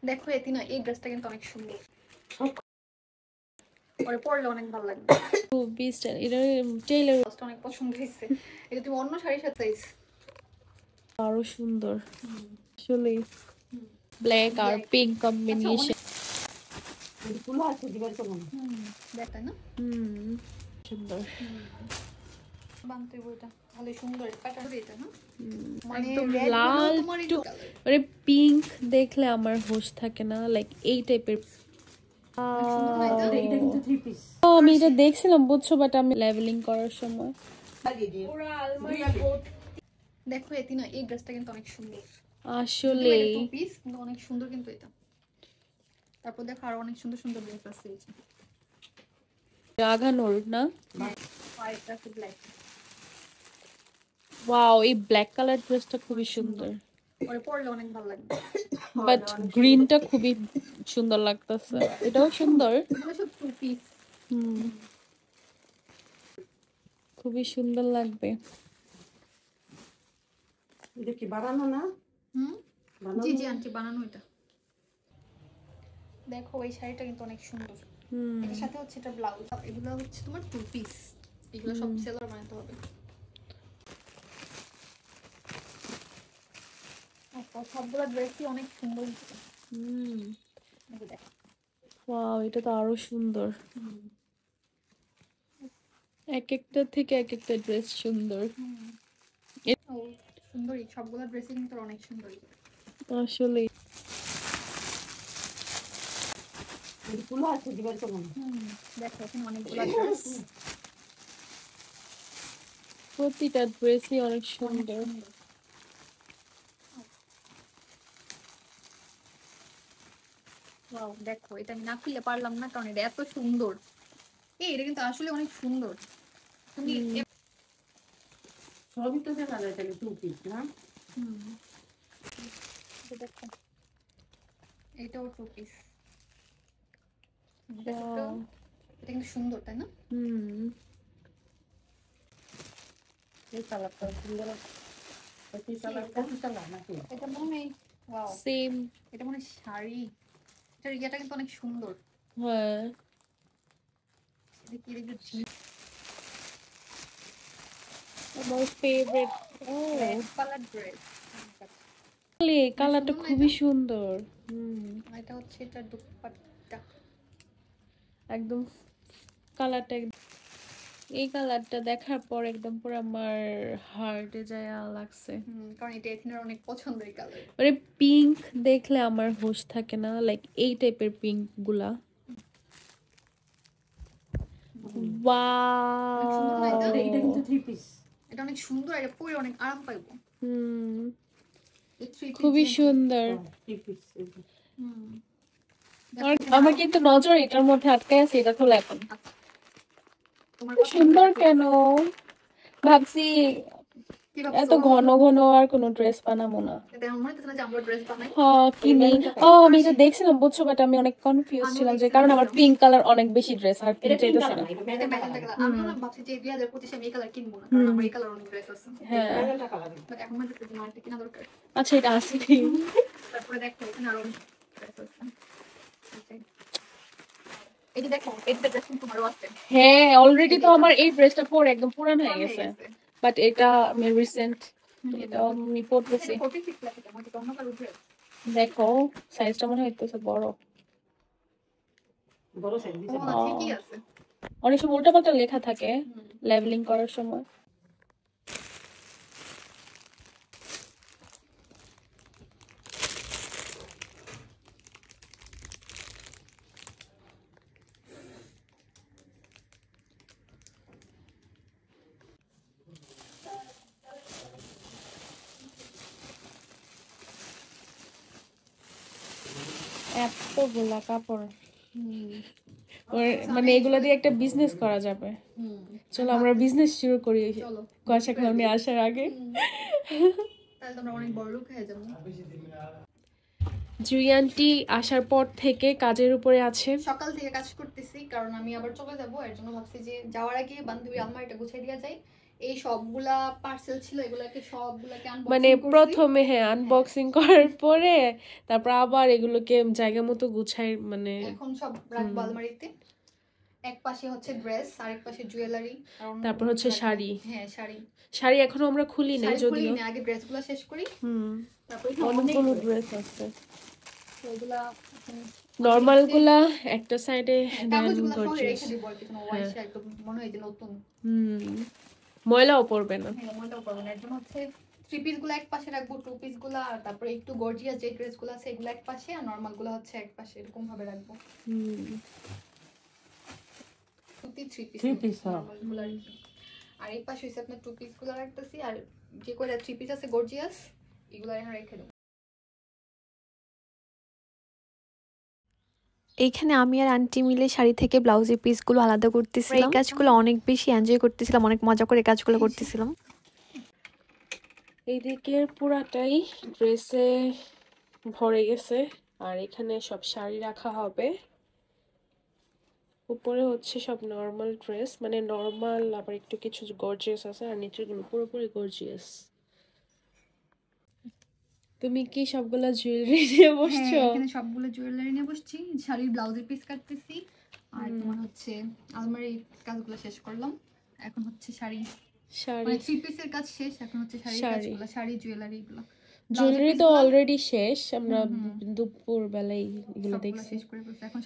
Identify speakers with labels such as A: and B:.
A: দেখো এতিনা এই ড্রেসটা কিন্তু অনেক সুন্দর, পরে পরলে অনেক ভালো লাগবে।
B: ও বিস্ট এটা টেইলার
A: অনেক পছন্দ হয়েছে। এটা তুমি অন্য শাড়ির সাথে
B: আরো সুন্দর আসলে ব্ল্যাক আর পিঙ্ক কম্বিনেশন।
A: দেখতে না
B: সুন্দর
A: বানতে বইটা ভালো সুন্দর প্যাটার্ন এটা না
B: একদম লাল টু মানে পিঙ্ক দেখলে আমার হোশ থাকে না, লাইক এই টাইপের। আমি এটা দেখছিলাম বুঝছো, বাট আমি লেভেলিং করার সময়
A: দেখো এতিনা এই ড্রেসটা কিন্তু অনেক সুন্দর
B: আসলে
A: পিস কিন্তু অনেক সুন্দর কিন্তু এটা। তারপর দেখো আরো অনেক সুন্দর সুন্দর ড্রেস আছে এই যে
B: আগানোর না।
A: হোয়াইটটা কি ব্ল্যাক,
B: ওয়াও এই ব্ল্যাক কালার ড্রেসটা খুবই সুন্দর,
A: পরে পরলে অনেক ভালো লাগবে।
B: বাট গ্রিনটা খুবই সুন্দর লাগতেছে, এটাও সুন্দর।
A: এগুলো সব টু পিস
B: খুবই সুন্দর লাগবে।
C: এটা কি বানানো না?
A: জি জি আন্টি বানানো এটা। দেখো এই শাড়িটা কিন্তু অনেক সুন্দর, এর সাথে হচ্ছে এটা ব্লাউজ, এগুলো হচ্ছে তোমার টু পিস, এগুলো সব সেলার বানাতে হবে। সবগুলো ড্রেসই অনেক সুন্দর।
B: ওয়াও এটা তো আরো সুন্দর, এক একটা থেকে এক একটা ড্রেস সুন্দর।
A: সুন্দরই সবগুলো ড্রেসই কিন্তু অনেক সুন্দর
B: আসলে
A: দেখো এখানে অনেকগুলো ড্রেস,
B: প্রতিটা ড্রেসই অনেক সুন্দর।
A: দেখো এটা আমি না খুললে পারলাম না কারণ এটা এত সুন্দর। এটা কিন্তু আসলে অনেক সুন্দর। তুমি
C: সবই তো দেখা যায় তাহলে টু পিস না?
A: দেখো এটাও টু পিস, এটা কিন্তু সুন্দর তাই না?
C: এই কালারটা সুন্দর, এই কালারটা কি কালার নাকি?
A: এটা মনে হয় ওয়াও
B: সেম,
A: এটা মনে হয় শাড়ি, এটার ইয়াটা কিন্তু অনেক সুন্দর।
B: হ্যাঁ
A: দেখি এটা
B: আমার ফেভারিট
A: কালার ড্রেস,
B: এই কালারটা খুবই সুন্দর।
A: এটা হচ্ছে এটা দুপাট্টা
B: একদম কালারটা, এই কালারটা দেখার পর একদম পুরো আমার হার্টে যায় লাগছে,
A: কারণ এটা এথিনার অনেক পছন্দের কালার।
B: মানে পিঙ্ক দেখলে আমার হোশ থাকে না, লাইক এই টাইপের পিঙ্ক গুলা। ওয়াও
C: এটা কিন্তু থ্রি পিস,
A: এটা অনেক সুন্দর, এটা পরে অনেক আরাম পাইবো।
B: খুবই সুন্দর।
C: থ্রি পিস
B: আমার কিন্তু নজর এটার মধ্যে আটকে আছে, এটা খুলে এখন সুন্দর কেন ভাবছি এত ঘন ঘন আর কোনো ড্রেস বানাবো না। কিনি আমি এটা দেখছিলাম বুঝছো, বাট আমি অনেক কনফিউজ ছিলাম যে কারণ আমার পিঙ্ক কালার অনেক বেশি ড্রেস আর পিঙ্ক চাইতেছে না। আচ্ছা এটা আছে হ্যাঁ অলরেডি তো আমার এই ড্রেসটা পরে একদম পুরান হয়ে গেছে, বাট এটা আমি রিসেন্ট, এটা আমি পরতেছি। দেখো সাইজটা মনে হইতেছে বড়,
C: বড় সাইজ দিছে।
B: অনেক সময় উল্টাপাল্টা লেখা থাকে লেভেলিং করার সময়। এতগুলা কাপড়, মানে এগুলা দিয়ে একটা বিজনেস করা যাবে। চলো আমরা বিজনেস শুরু করি কুয়াশা খালামনি আসার আগে। জুই আন্টি আসার পর থেকে কাজের উপরে আছে,
A: সকাল থেকে কাজ করতেছি কারণ আমি আবার চলে যাবো, এর জন্য ভাবছি যে যাওয়ার আগে বান্ধবী আলমারিটা গুছিয়ে দেওয়া যায়। এই সবগুলা পার্সেল ছিল, এগুলাকে সবগুলাকে
B: মানে
A: আনবক্সিং করছি।
B: প্রথমে হ্যাঁ আনবক্সিং করার পরে তারপর আবার এগুলোকে জায়গা মতো গুছাই, মানে
A: এখন সব রাখবো আলমারিতে। এক পাশে হচ্ছে ড্রেস, আরেক পাশে জুয়েলারি,
B: তারপর হচ্ছে শাড়ি।
A: হ্যাঁ শাড়ি।
B: শাড়ি এখনো আমরা খুলি নাই
A: শাড়ি খুলি
B: যদিও।
A: না, আগে ড্রেসগুলো শেষ করি। তারপরে
B: অনেকগুলো ড্রেস আছে।
A: এগুলা
B: নরমাল গুলা একটা সাইডে,
A: কাগজগুলো সহ রেখে দিব আর কি, কোনো ওয়াইশ একদম মনে হয় যে নতুন।
B: ময়লাও পড়বে না।
A: হ্যাঁ ময়লাও পড়বে না। এর জন্য হচ্ছে থ্রি পিস গুলো এক পাশে রাখবো, টু পিস গুলো আর তারপরে একটু গর্জিয়াস যে ড্রেস গুলো আছে এগুলো এক পাশে, আর নরমাল গুলো হচ্ছে এক পাশে, এরকম ভাবে রাখবো। থ্রি পিস নরমাল গুলো আর কি। আর এই পাশে হচ্ছে আপনার টু পিস গুলো রাখতেছি, আর যে কয়টা থ্রি পিস আছে গর্জিয়াস এগুলো এখানে রেখে দেবো।
D: এইখানে আমি আর আন্টি মিলে শাড়ি থেকে ব্লাউজের পিসগুলো আলাদা করতেছিলাম। এই কাজগুলো অনেক বেশি এনজয় করতেছিলাম, অনেক মজা করে কাজগুলো করতেছিলাম।
B: এইদিকে পুরাটাই ড্রেসে ভরে গেছে, আর এখানে সব শাড়ি রাখা হবে। উপরে হচ্ছে সব নর্মাল ড্রেস, মানে নর্মাল আবার একটু কিছু গর্জিয়াস আছে, আর নিচের গুলো পুরোপুরি গর্জিয়াস। তুমি কি সবগুলা জুয়েলারি নিয়ে বসছো?
A: এখানে সবগুলো জুয়েলারি নিয়ে বসছি, শাড়ির ব্লাউজের পিস কাটতেছি, আর তোমার হচ্ছে আলমারির কাজগুলো শেষ করলাম। এখন হচ্ছে শাড়ি মানে থ্রি পিসের কাজ শেষ, এখন হচ্ছে শাড়ির কাজগুলো, শাড়ি জুয়েলারি গুলো।
B: জুয়েলারি তো অলরেডি শেষ, আমরা দুপুর বেলায় এগুলো দেখছি।
A: শেষ করে ফেলছি এখন।